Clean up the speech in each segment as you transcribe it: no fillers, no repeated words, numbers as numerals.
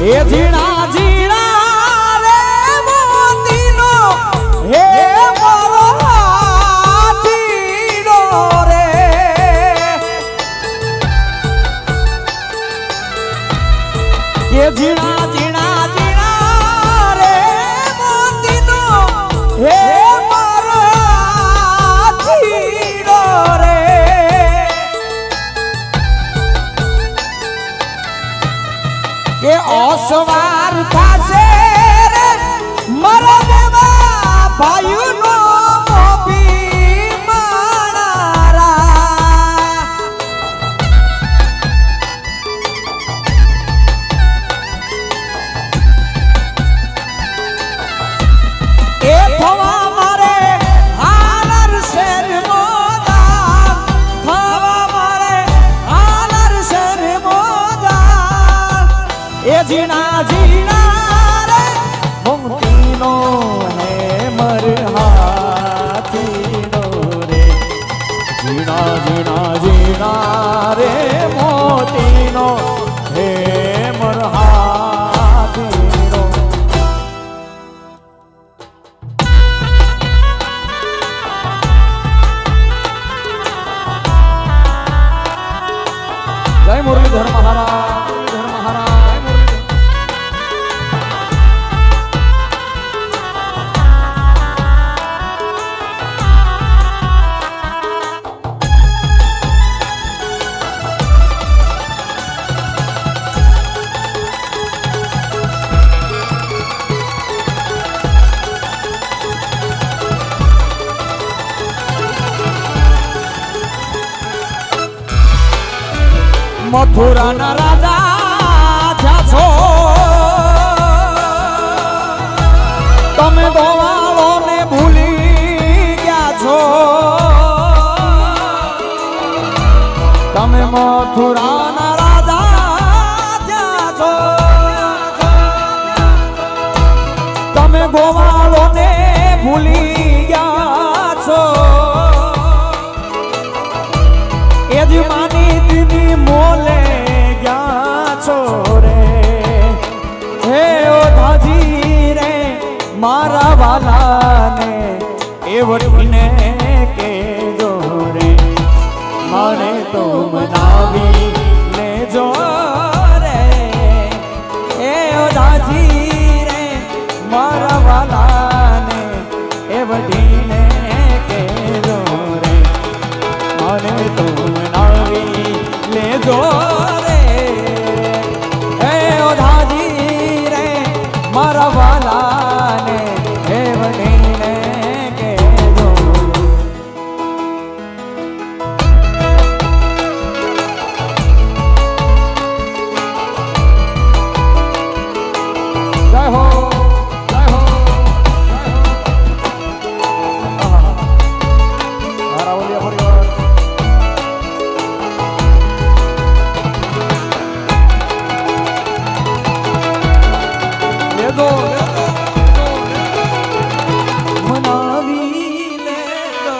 એ ઝીણા ઝીણા રે મોતીનો હે મારો હાથીનો રે એ ઝીણા ઝીણા ઝીણા રે મોતીનો હે મારો હાથીનો રે એ ઓસવાર થાશે રે મારા દેવા ભાઈનો મોભી માણારા એ થવા મારે હાલર શેર મોદા થવા મારે હાલર શેર મોદા એ ઝીણા ઝીણા રે મોતીનો હે મર હાથીનો રે ઝીણા ઝીણા ઝીણા રે મોતીનો હે મર હાથીનો જય મુરલીધર મહારાજ મથુરાના રાજા થયા છો તમે ગોવાળોને ભૂલી ગયા છો તમે મથુરાના રાજા થયા છો તમે ગોવાળોને ભૂલી ગયા છો એ જ માની દીની મોલે ગયા છો રે હે ઓ ધાજી રે મારા વાલાને એ વટીને કેજો રે મારે તો મનાવી લેજો રે હે ઓ ધાજી રે મારા વાલાને એ વટીને કેજો રે મારે તો મનાવી લેજો રે હે ઓ ધાજી રે મારા વાલાને હે વટીને કેજો જય હો જય હો રાવલિયા પરિવાર મનાવી લેજો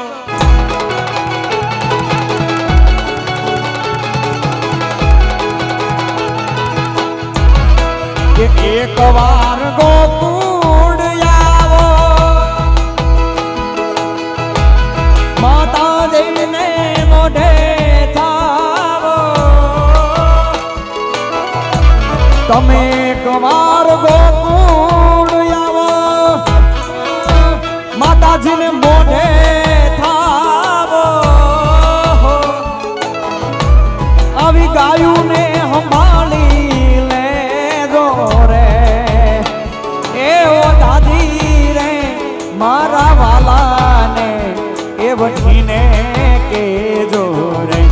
કે એક વાર ગોકુળ આવો માતાજીને મોઢે થાવો તમે એક વાર ગોકુળ આવો માતાજીને મોઢે થાવો આવી ગાયુંને સંભાળી લેજો રે એ ઓ દાદી રે મારા વાલાને એ વઠીને કેજો રે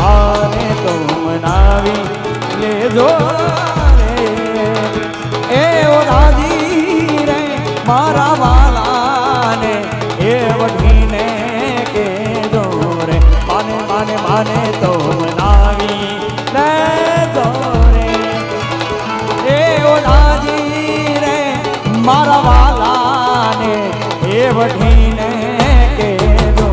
આને તો મનાવી લેજો રે એ ઓ દાદી રે મારા વાલાને એ વઠીને કેજો રે માને માને માને તો મનાવી લેજો રે એ ઓ દાદી રે મારા વાલાને એ વઠીને કેજો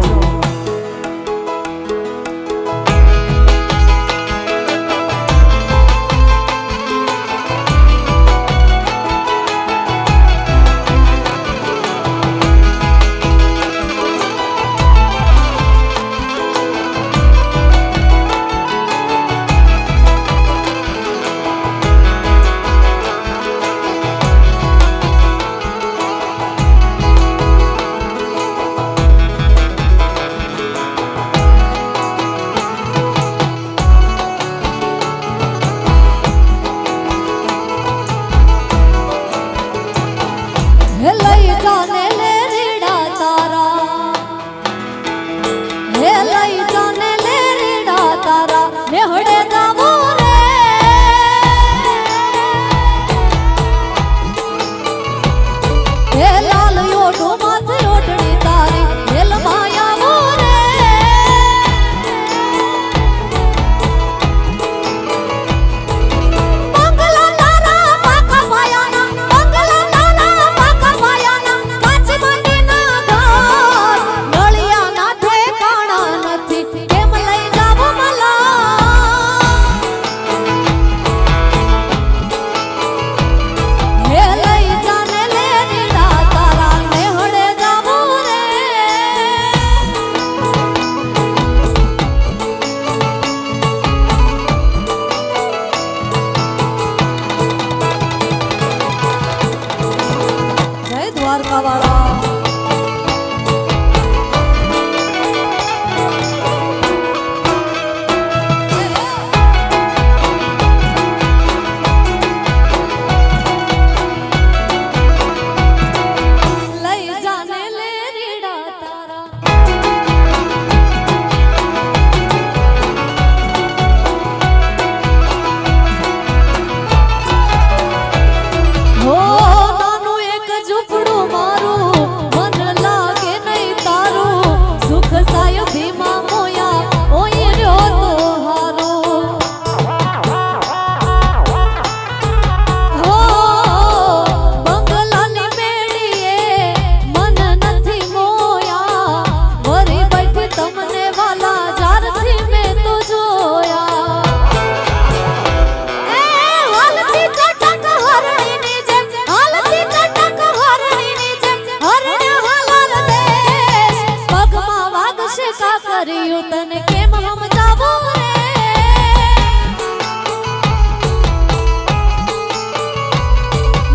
મારી તને કેમ સમજાવું રે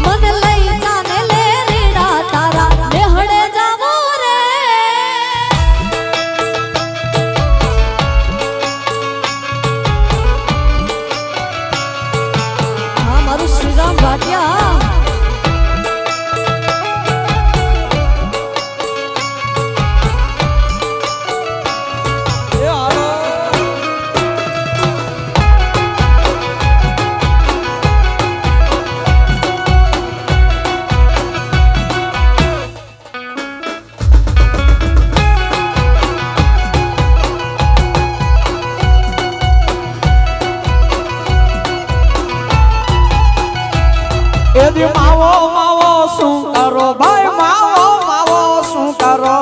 મને લઈ જાને લે રીડા તારા લેહડે જાવું રે હા મારું શ્રીરામ ભાટિયા એદી માવો માવો શું કરો ભાઈ માવો માવો શું કરો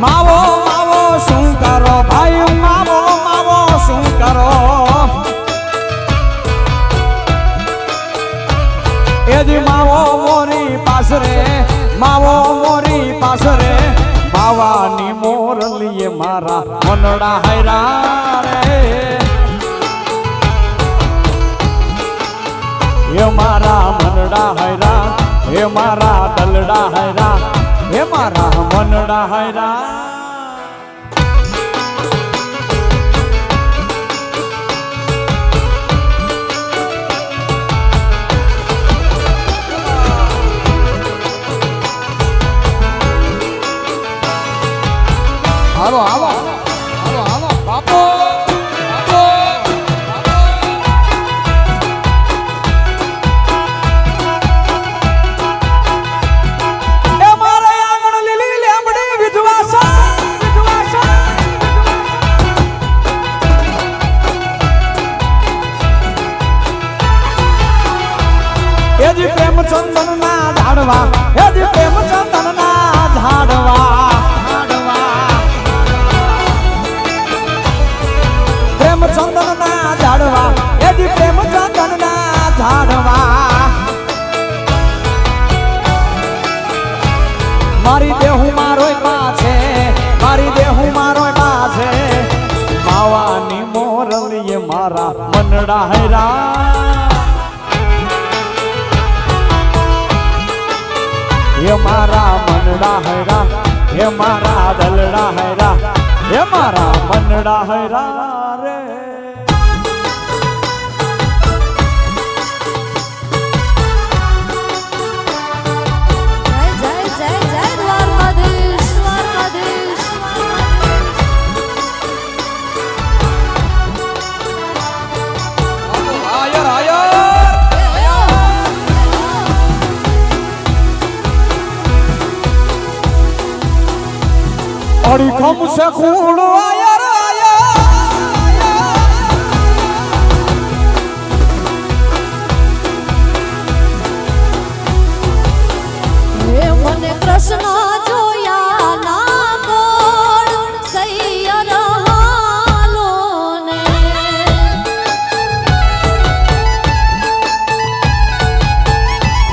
માવો માવો શું કરો ભાઈ માવો માવો શું કરો એદી માવો મોરી પાસરે માવો મોરી પાસરે માવાની મોરલીએ મારા મનડા હૈરા રે હે મારા મનડા હૈરા હે મારા દલડા હૈરા હે મારા મનડા હૈરા હાલો હાલો હાલો હાલો બાપો ચંદન ના ઝાડવા હેજી પ્રેમ ચંદન ના ઝાડવા પ્રેમ ચંદન ના ઝાડવા હેજી પ્રેમ ચંદન ના ઝાડવા મારી દેહું મારો પાસે મારી દેહું મારો પાસે માવાની મોરલીએ મારા મનડા હૈરા હે મારા મનડા હૈરા હે મારા દલડા હૈરા હે મારા મનડા હૈરા રે જય જય જય જય દ્વારકાધીશ દ્વારકાધીશ આયર આયર અડી ખમ સે ખૂણો આયર હે મને કૃષ્ણ જોયા ના કોણ સૈયર હાલો ને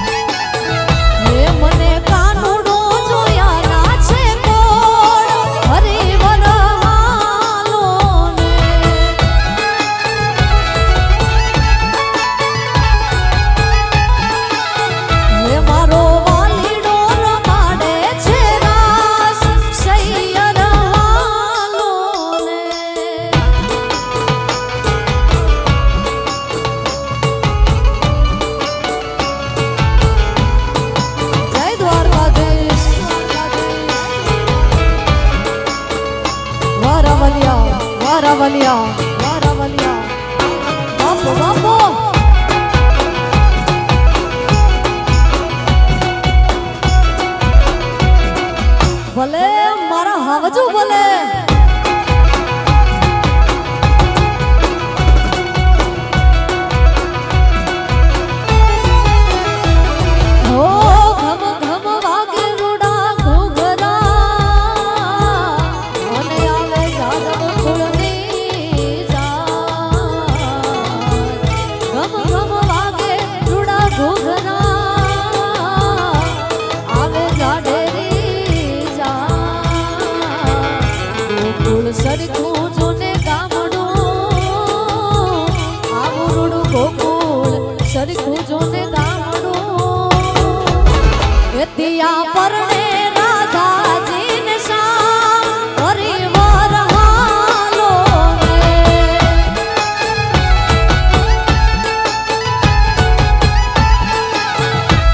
હે મને કાનુડો જોયા ના છે કોણ હરિવર હાલો ને હે મારો વાલીડો રમાડે છે રાસ સૈયર હાલો ને જય દ્વારકાધીશ વારાવલિયા વારાવલિયા વારાવલિયા બાપો બાપો ભલે મારા હાવજુ ભલે હો ઘમ ઘમ વાગે રૂડા ઘૂઘરા મને આવે જાદવ કુળની જાત ઘમ ઘમ વાગે રૂડા ઘૂઘરા આવે જાડેરી સરખું જોને ગામડું આવું રૂડું ગોકુળ સરખું જોને ગામડું ત્યાં પરણે રાધાજીને શ્યામ હરિવર હાલો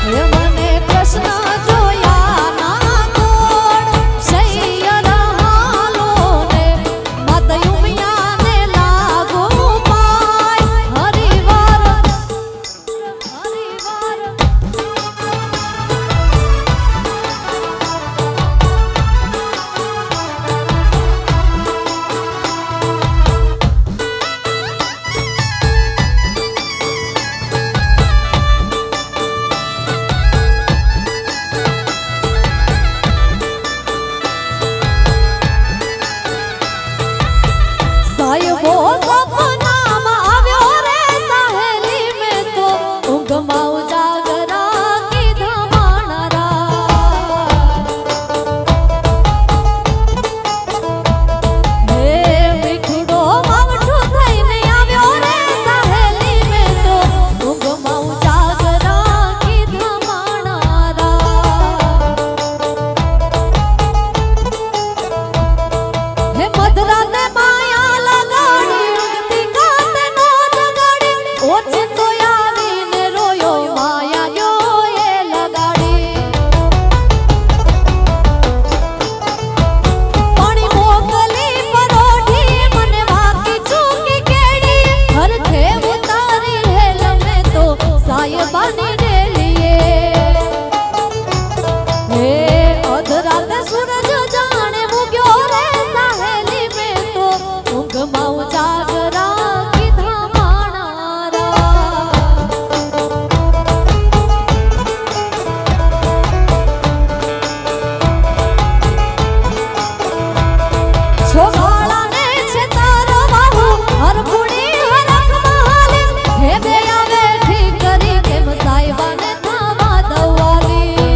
ને મને કૃષ્ણ જોયા ના કોડ સૈયર હાલો ને માતા ઉમિયાને લાગો પાય હરિવર સાહેબો સપનામાં આવ્યો રે સહેલી મેં તો ઊંઘમાં ઉજાગરા કીધા માણરા હે મીઠડો માવઠું થઈને આવ્યો રે સહેલી મેં તો ઊંઘમાં ઉજાગરા કીધા માણરા હે મધરાતે માયા લગાડી ઉગતી કાતે નો જગાડી ઓછો આવીને રોયો માયા ગયો એ લગાડી પાણી મોકલી પરોઠી મને વાકી ચૂકી કેડી હરખે ઉતારી હેલ મેં તો સાયબાની ડેલીએ હે અધરાતે સૂરજ જાણે મૂક્યો રે સહેલી મેં તો ઊંઘમાં ઉજાગરા કીધા માણારા છોકરાને છે તારો બાહુ હરખુડી હરખ મહાલી હે બે આવે ઠીક કરી કેમ સાહેબાને થાવા દવાલી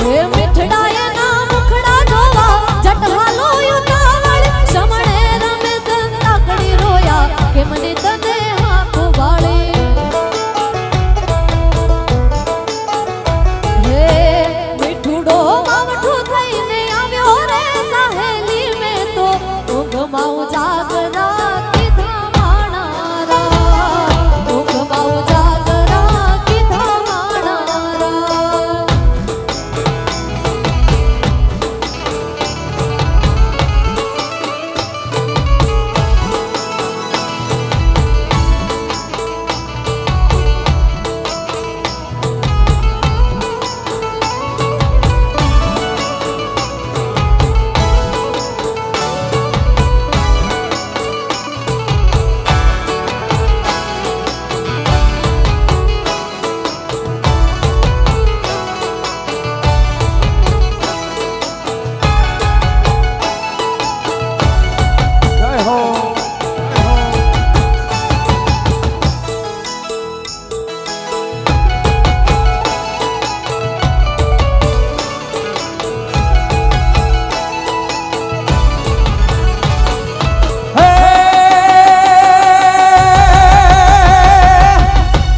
હે મીઠડાએ ના મુખડા જોવા જટહાલો યુતાવળ સમણે રમે સંતાકડી રોયા કે મને તને હાથ વાળી હે મીઠુડો માવઠું થઈને આવ્યો રે સહેલી મેં તો ઊંઘમાં ઉજાગરા કીધા માણારા ઊંઘમાં ઉજાગરા કીધા માણારા જય હો હે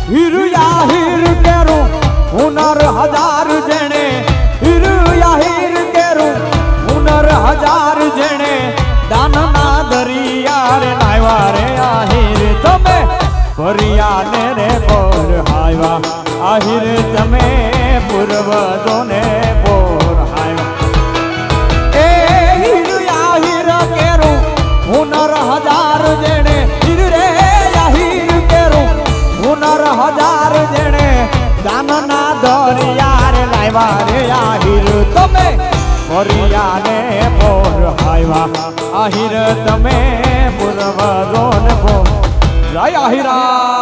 હીરુયા હીર કેરું હુનર હજાર જેણે હીરુયા હીર કેરું હુનર હજાર જેણે દાનના દરિયા રે લાવ્યા રે આહીર તમે ભરિયાને રે બોર હાયવા આહીર તમે પૂર્વજોને બોર હાયવા એ હીરુયા હીર કેરું હુનર હજાર જેણે હીર રે આહીર કેરું હુનર હજાર જેણે દાનના દરિયા રે લાવ્યા રે આહીર તમે ભરિયાને બોર હાયવા આહીર તમે પૂર્વજોને બોર જય આહીરા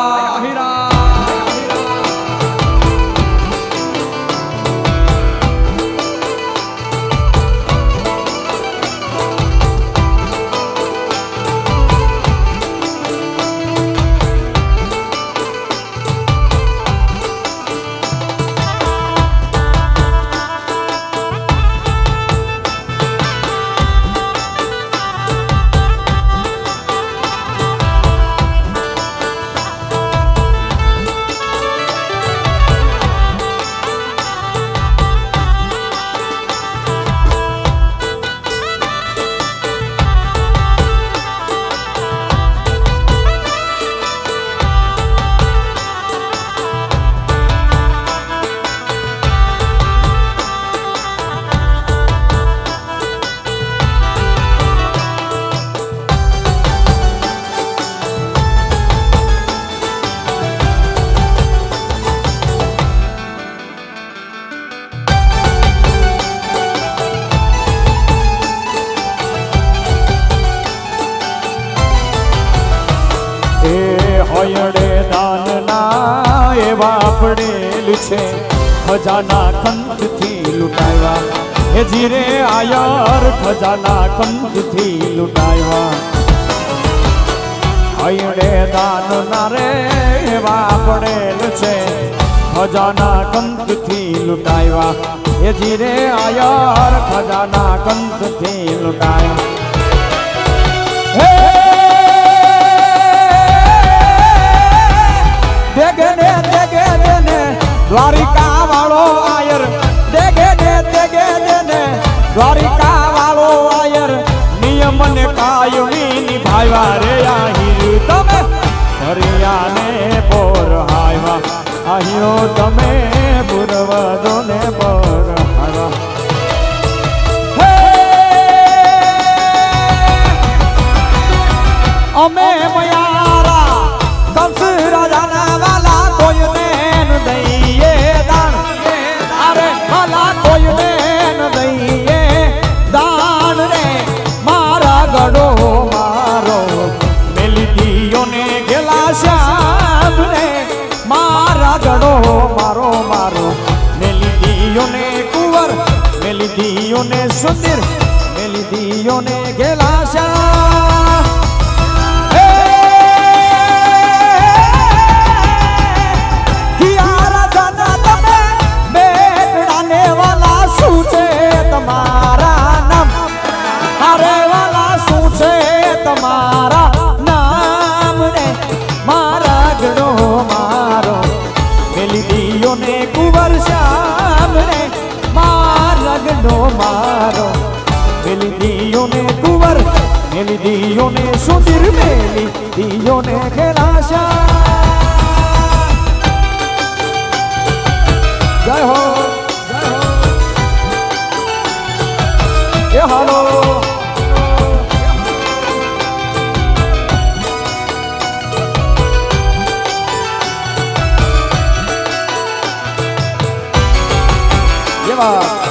છે ખજાના કંઠથી લૂંટાવ્યા હે જીરે આયર ખજાના કંઠથી લૂંટાવ્યા અયડે દાન ના રે એવા પડેલ છે ખજાના કંઠથી લૂંટાવ્યા હે જીરે આયર ખજાના કંઠથી લૂંટાવ્યા દેગે ને દ્વારિકા વાળો આયર દેગે ને દ્વારિકા વાળો આયર નિયમ ને કાયમી નિભાવ્યા રે આહિર તમે હરિયાને બોર હાવ્યા આહિયો તમે પૂર્વજો ને બોર હાવ્યા અમે મયારા કંસ રાજાના વાલા કોઈને દઈએ દાન અરે વાલા કોઈને દઈએ દાન રે મારા ગડો મારો મેલી દિયો ને ગેલા શ્યામ રે મારા ગડો મારો મારો મેલી દિયો ને કુંવર મેલી દિયો ને સુંદર મેલી દિયો ને ગેલા શ્યામ તમારા નામ અરે વાલા શું છે તમારા નામ રે મારા ગડો મારો મેલી દિયો ને કુંવર શ્યામ રે મારા ગડો મારો મેલી દિયો ને કુંવર મેલી દિયો ને સુધીર મેલી દિયો ને ખેલા શ્યામ જય હો હાલો જેવા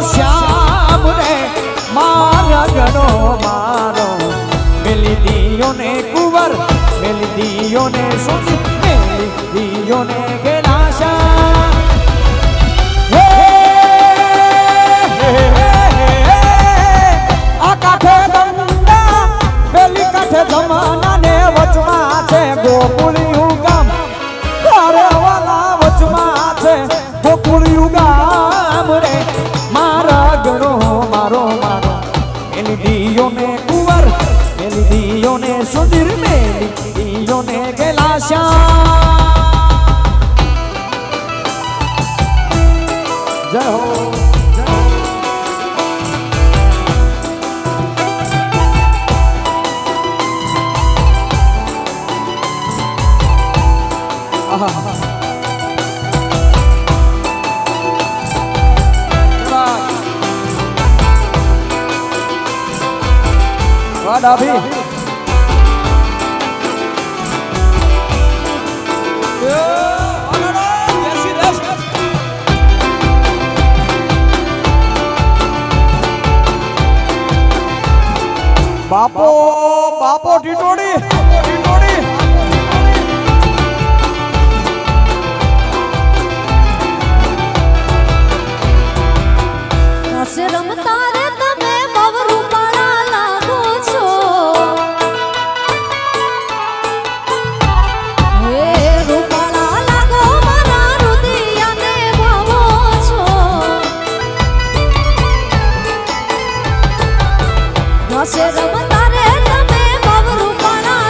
શ્યામ રે મારા ગણો મારો મેલી દિયો ને કુંવર મેલી દિયો ને સુંદર મેલી દિયો ને ગેલા શ્યામ આ કાંઠે ગંગા પેલી કાંઠે જમાના ને વચમાં છે ગોકુળિયું ગામ અરે વાલા વચમાં છે ગોકુળિયું ગામ રે મારા ગણો મારો મારો મેલી દિયો ને કુંવર મેલી દિયો ને સુધીર મેલી દિયો ને ગેલા શ્યામ જય હો ડાભી બાપો બાપો ટીટોડી રમતા રે તમે બહુ રૂપાળા લાગો છો હે રૂપાળા લાગો મારા રુદિયાને ભાવો છો રસે રમતા રે તમે બહુ રૂપાળા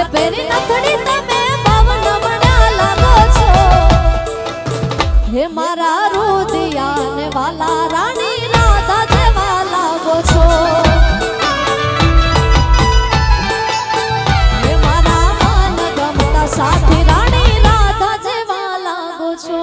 નાકે પેરી નથડી તમે બાવન મળ્યા લાગો છો હે મારા રુદિયાને વાલા રાણી રાધા જેવા લાગો છો હે મારા મન ગમતા સાથી રાણી રાધા જેવા લાગો છો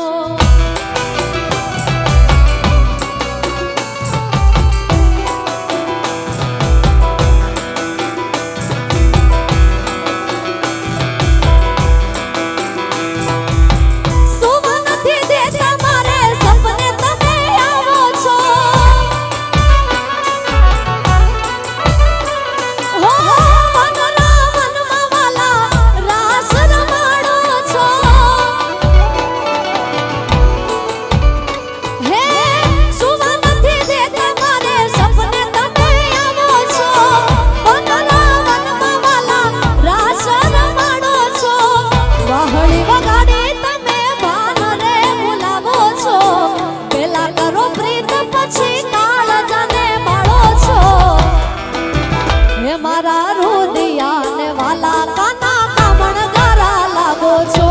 મારા રુદિયાને વાલા કાના કામણ ગારા લાગો છો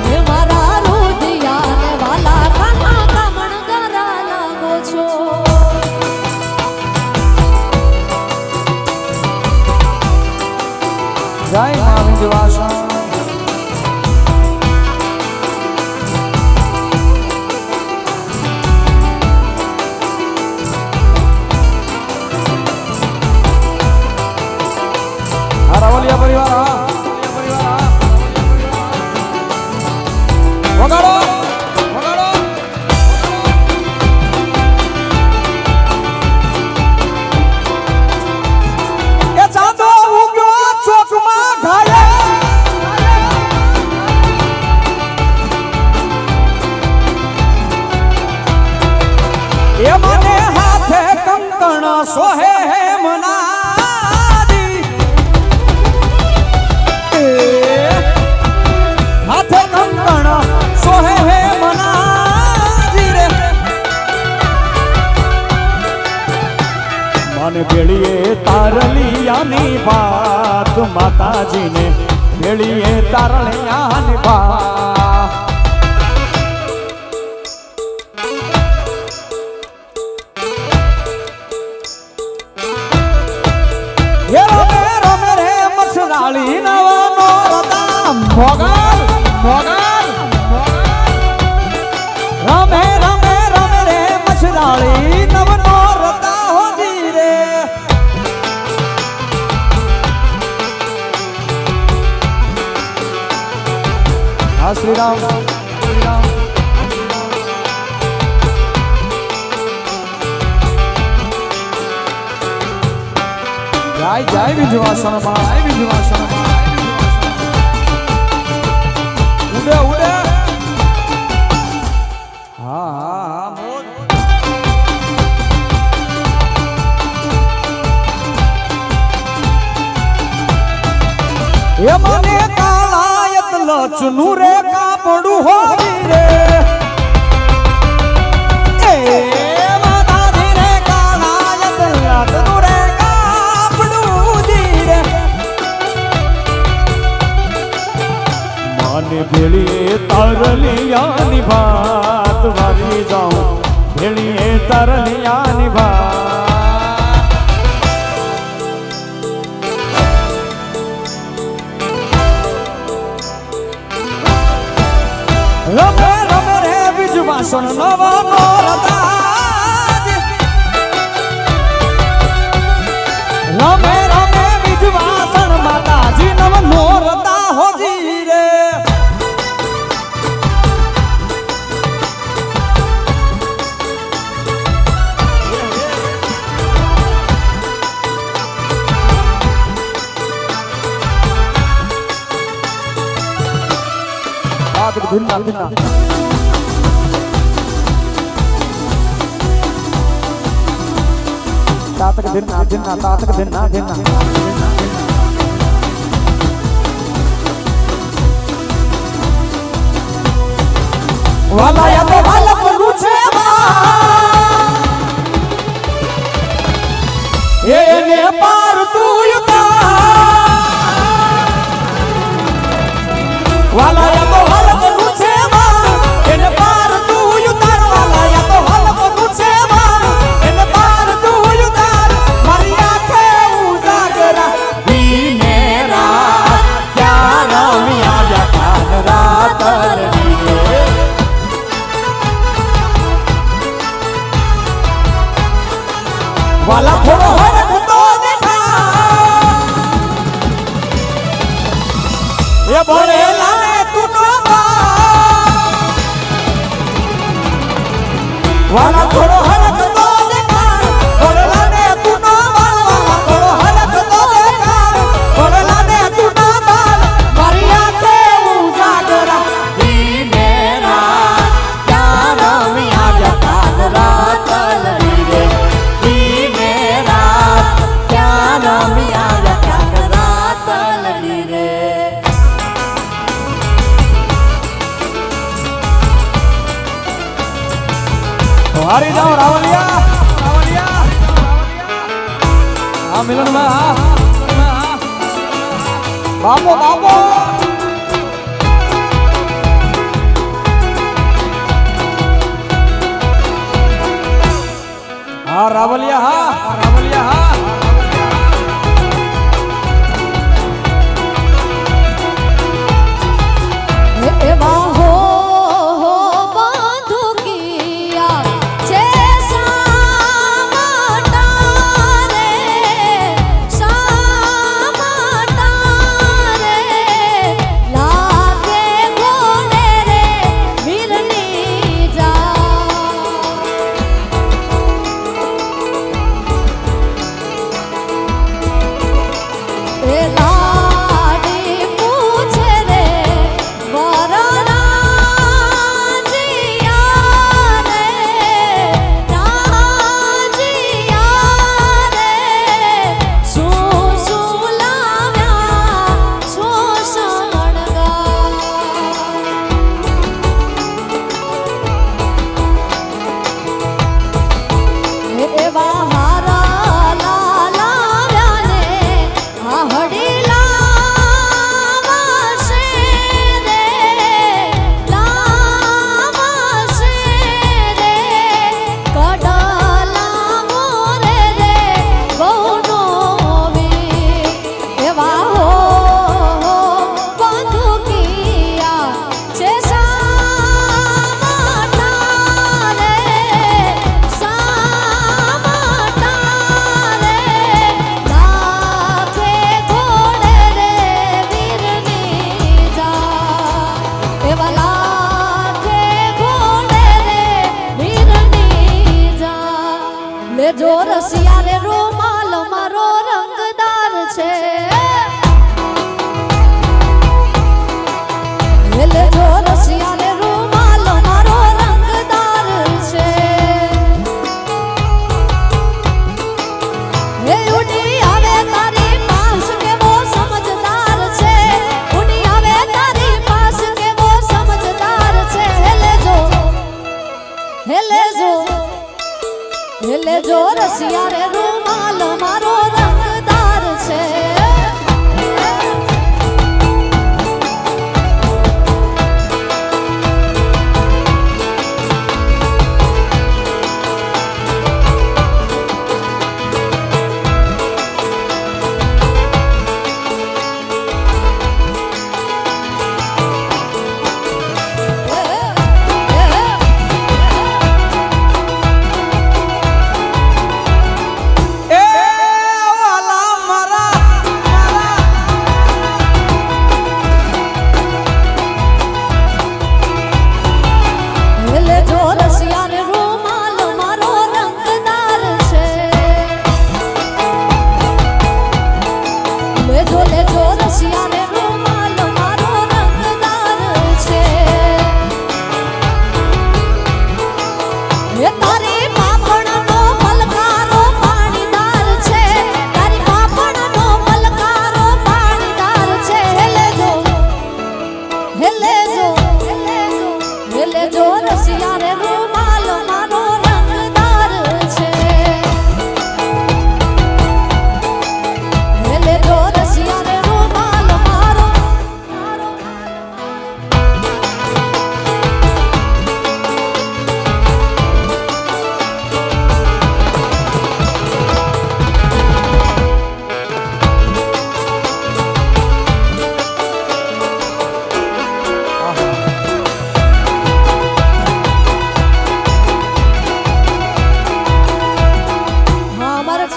હે મારા રુદિયાને વાલા કાના કામણ ગારા લાગો છો જય મા વિંધ્યવાસન રાવલિયા પરિવાર વગાડો વગાડો એ ચાંદો ઉગ્યો ચોકમાં ઘાયે એ મને હાથે કંકણ સોહે હે મના भेड़िए तारलियानी बात माताजी ने भेड़िए तारलियानी बात ये रमे रमे रे मछराली नवनो रता मोगल मोगल रमे रमे रमे रे मछराली नवनो रता हो जी रे श्री राम श्री राम जय जय विंध्यवासन जय विंध्यवासन उड़े उड़े हाँ हाँ ये मने कालायत लचनू रे कापड़ू हो रे ए माताजी रे कालायत लचनू रे कापड़ू जी रे माने भेड़िए तारलिया निभात वाली जाऊं भेड़िए तारलिया निभा रमे रमे रे विंध्यवासन नवनो रता रमे रमे विंध्यवासन माताजी नवनो रता हो जी रे धिन्ना धिन्ना तातक धिन्ना धिन्ना तातक धिन्ना धिन्ना वाला या तो वाला पलू छे बा ये એને પાર તું ઉતાર વાલા યા તો હાલ બધું છે માર એને પાર તું ઉતાર વાલા યા તો હાલ બધું છે માર એને પાર તું ઉતાર મારી આંખે ઉજાગરા દીને રાત ક્યાં રમ્યા વ્યાખાન રાતરની વાલા થોડો હરખ તો દેખા એ ભણેલા ને તું નો વાલા થોડો હરખ તો દેખા ભણેલા ને તું નો વાલા થોડો હરખ તો દેખા ભણેલા ને તું નો મારી આંખે ઉજાગરા દીને રાત ક્યાં રમ્યા વ્યાખાન રાતલડી રે हारी जाओ रावलिया रावलिया हाँ मिलन में हाँ बाबो बाबो हाँ रावलिया हाँ रावलिया हाँ जो रसिया रे रूमाल मारो रंगदार छे ले जो रसिया रे रूमाल मारो रंगदार छे हे उड़ी आवे तारी पास के वो समझदार छे उड़ी आवे तारी पास के वो समझदार छे ले जो रसिया रे रूमाल मारो रंगदार छे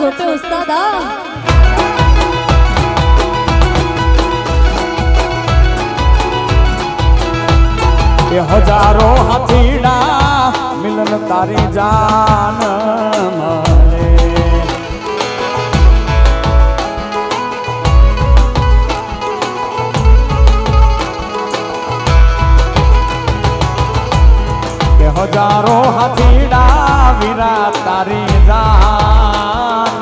छोटे उस्ताद ये हजारों हाथीड़ा मिलन तारी जान मारे ये हजारों हाथीड़ा वीरा तारी जान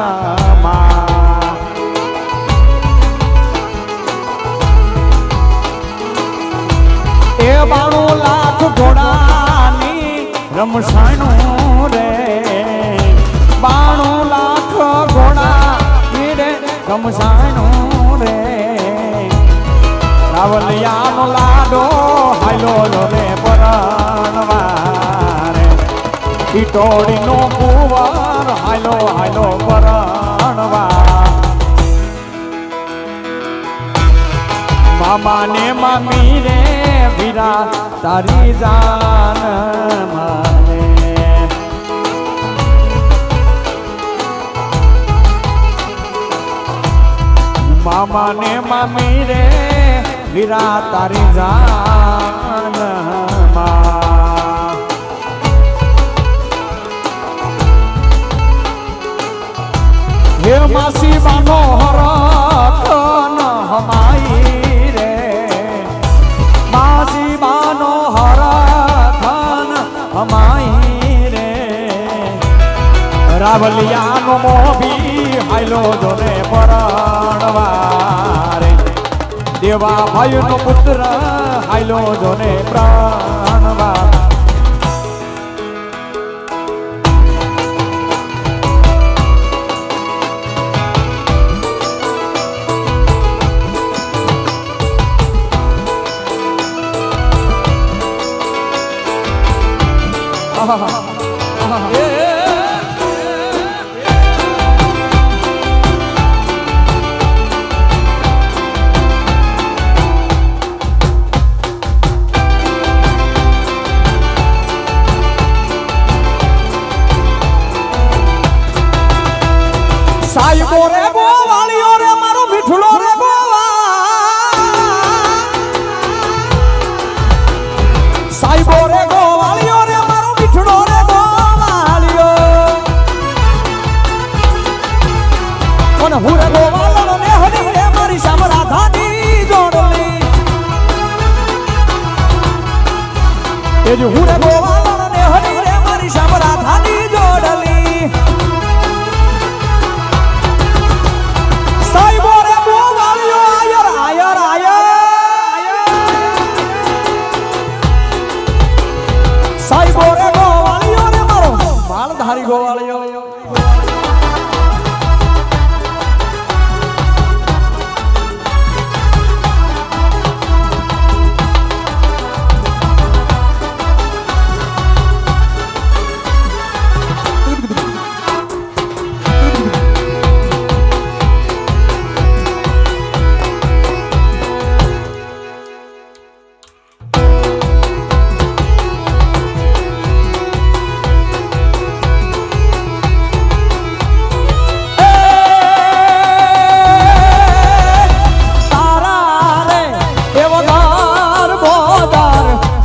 ए 92 लाख घोड़ानी रमसाणू रे 92 लाख घोड़ा रे रमसाणू रे રાવલિયાનો લાડો હાલો રે પરણવારે ઈટોડીનો કુંવર હાલો હાલો પરણવા મામા ને મામી રે વીરા તારી જાન માને મામા ને મામી રે વીરા તારી જાન માં હે માસી બાનો હરખ ન હમાઈ રે માસી બાનો હરખ ન હમાઈ રે રાવલિયાનો મોભી હાલો જોને પરણવારે દેવા ભાઈનો પુત્ર હાલો જોને પ્રાણવા સાહેબો રે ગોવાળીઓ રે મારો મીઠડો રે ગોવા સાહેબો રે ગોવાળીઓ રે મારો મીઠડો રે ગોવાળીઓ અને હું રે ગોવાળો ને હરી રે મારી સામે રાધાની જોડલી એ જો હું રે ગોવાળો ને હરી રે મારી સામે રાધાની જોડલી સાહેબો રે ગોવાળીઓ આયર આયર આયર સાહેબો રે ગોવાળીઓ રે મારો માલધારી ગોવાળીઓ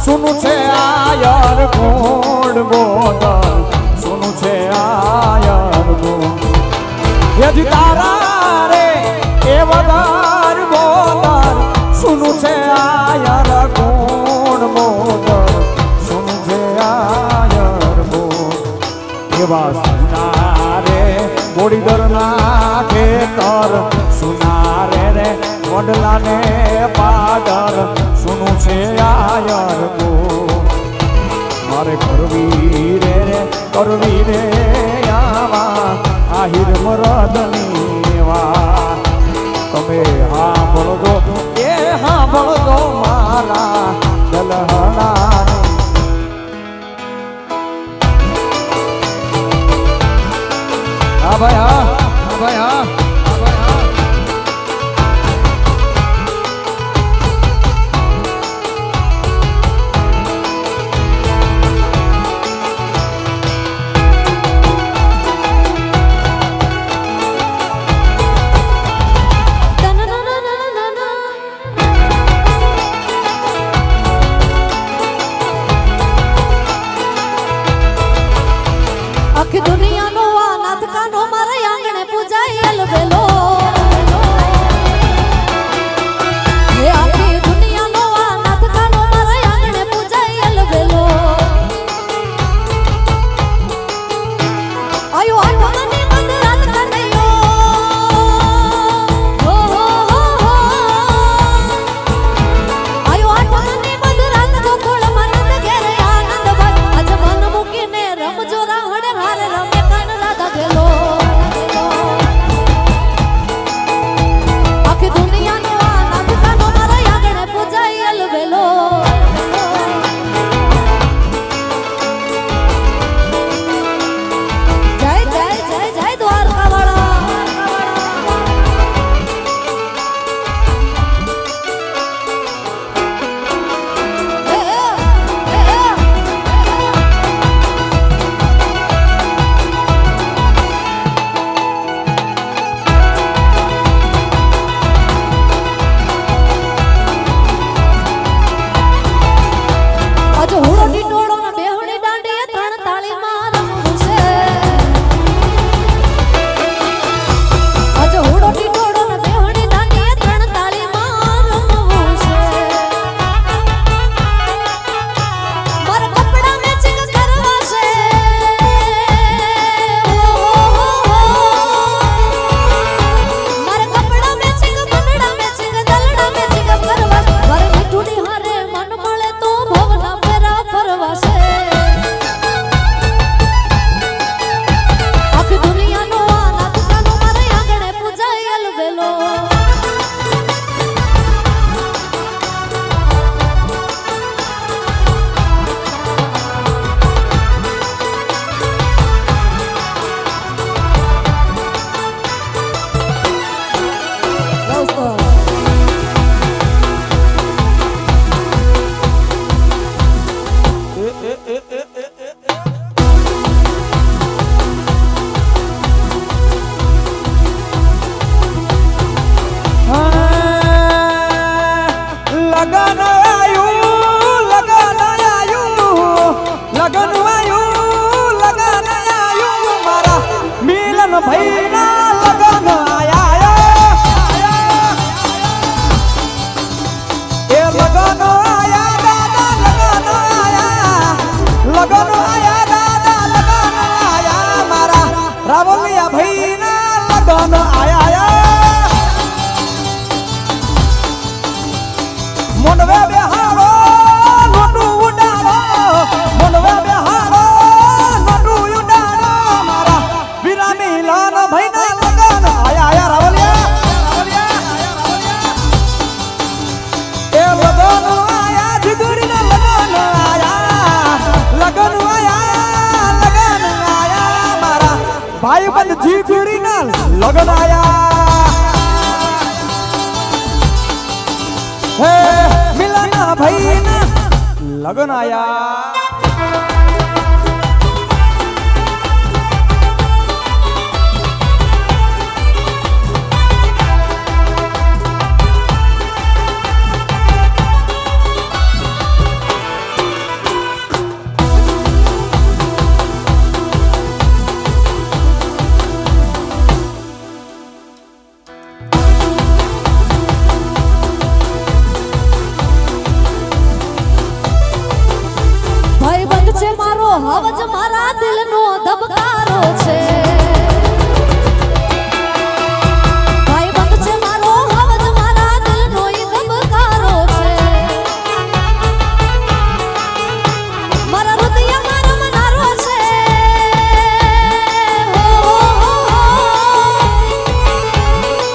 સુનું છે આયર ગોળ બોદર સુનું છે આયર ગોળ યજી તારા રે એ વદાર બોદર સુનું છે આયર ગોળ બોદર સુનું છે આયર ગોળ એવા સુનારે બોડીદર ના ખેતર સુનારે રે વડલાને પાદર સુનું છે આયર ગો મારે કરવી રે આવા આહિર મરદની વા તમે સાંભળજો એ સાંભળજો મારા દલહણાની હા ભાઈ હા ભાઈ હા કીડીના લગન આયા હે મિલના ભાઈના લગન આયા અવાજ મારા દિલનો ધબકારો છે ભાઈ બંધ છે મારો અવાજ મારા દિલનો ઈ ધબકારો છે મારા હૃદય મારો મનારો છે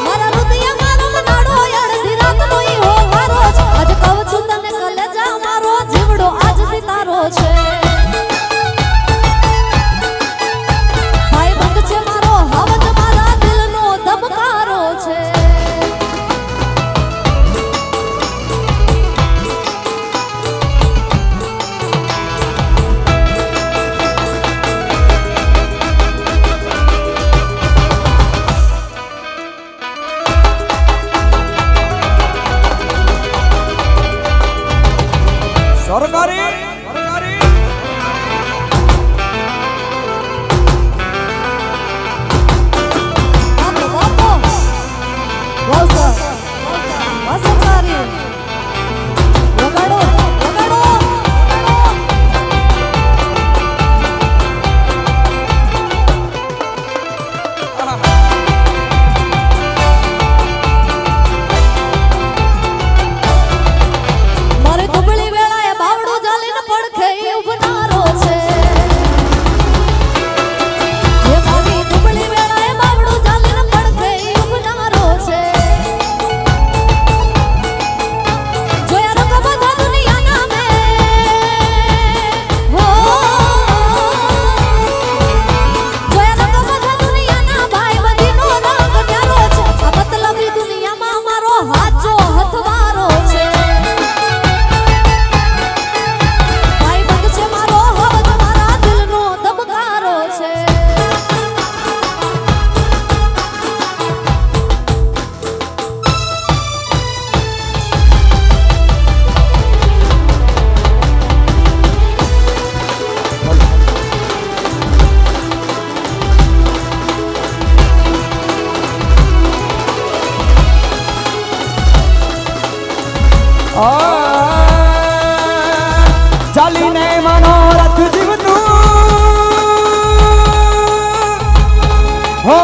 મારા હૃદય મારો મનાડો અડધી રાતનો ઈ હોવારો છે આજ કહું છું તને કલેજા મારો જીવડો આજથી તારો છે સરકારી ચાલીને મનોરથ જીવતું હો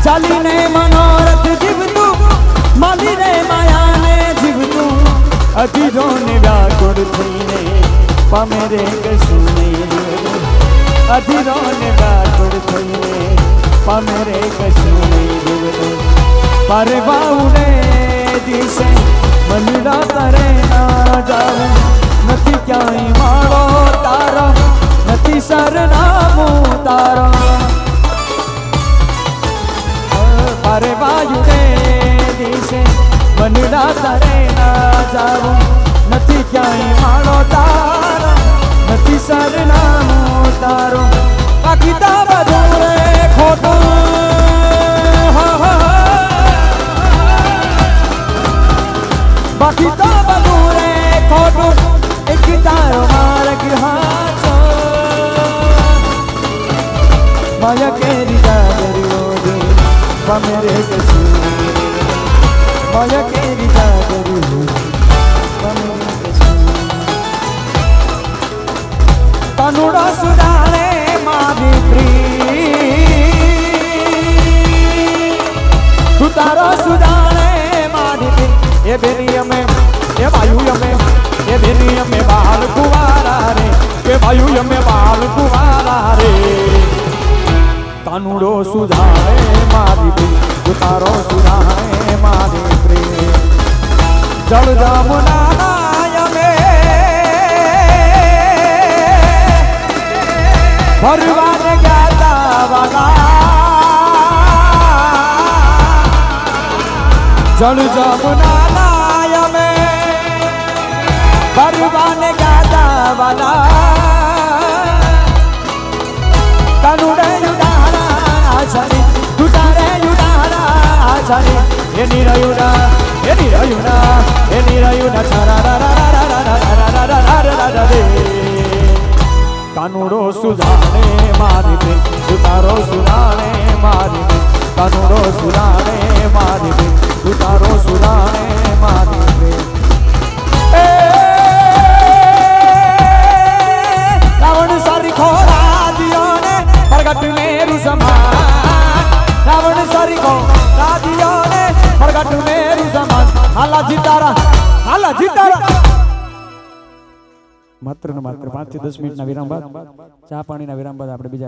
ચાલીને મનોરથ જીવતું માલીને માયાને જીવતું અધીરોને વ્યાકુળ થઈને પામે રે કશું નહીં અધીરોને વ્યાકુળ થઈને પામે રે કશું નહીં પારે બાઉડે દિશે મનડા તરે ના જાઉં નથી ક્યાંય માળો તારો નથી સરનામું તારો પારે બાઉડે દિશે મનડા તરે ના જાઉં નથી ક્યાંય માળો તારો નથી સરનામું તારો બાકી તા બધું રે ખોટું બાકી તો બધું રે ખોટું એક તારો માર્ગ હાચો માયા કેરી જાગરીઓ દે પામે રે કશું માયા કેરી જાગરીઓ પામે રે કશું તનુડો સુધારે મારી પ્રી તું તારો સુધારે મારી પ્રી એ બેની અમે એ ભાઈ અમે એ બેની અમે બાલ કુવારા રે એ ભાઈ અમે બાલ કુવારા રે કાનુડો સુધારે મારી પ્રેમ ઉતારો સુધારે મારી પ્રેમ જળ જમુના અમે ફરવાને ગયા તા વાલા જળ જમુના લાય અમે ફરવાને ગયા તા વાલા કાનુડે યુડારા આછારી તુતારે યુડારા આછારી એની રયુડા કાનુડો સુધારે મારી બેન તુતારો સુધારે મારી બેન કાનુડો સુધારે મારી બેન તુતારો સુધારે મારી બેન રાવણ સારી ખોરા દિયો ને પ્રગટ મેરુ સમાન રાવણ સારી ખોરા દિયો ને પ્રગટ મેરુ સમાન હાલા જીતારા માત્ર ને માત્ર 5 થી 10 મિનિટના વિરામ બાદ ચા પાણીના વિરામ બાદ આપણે બીજા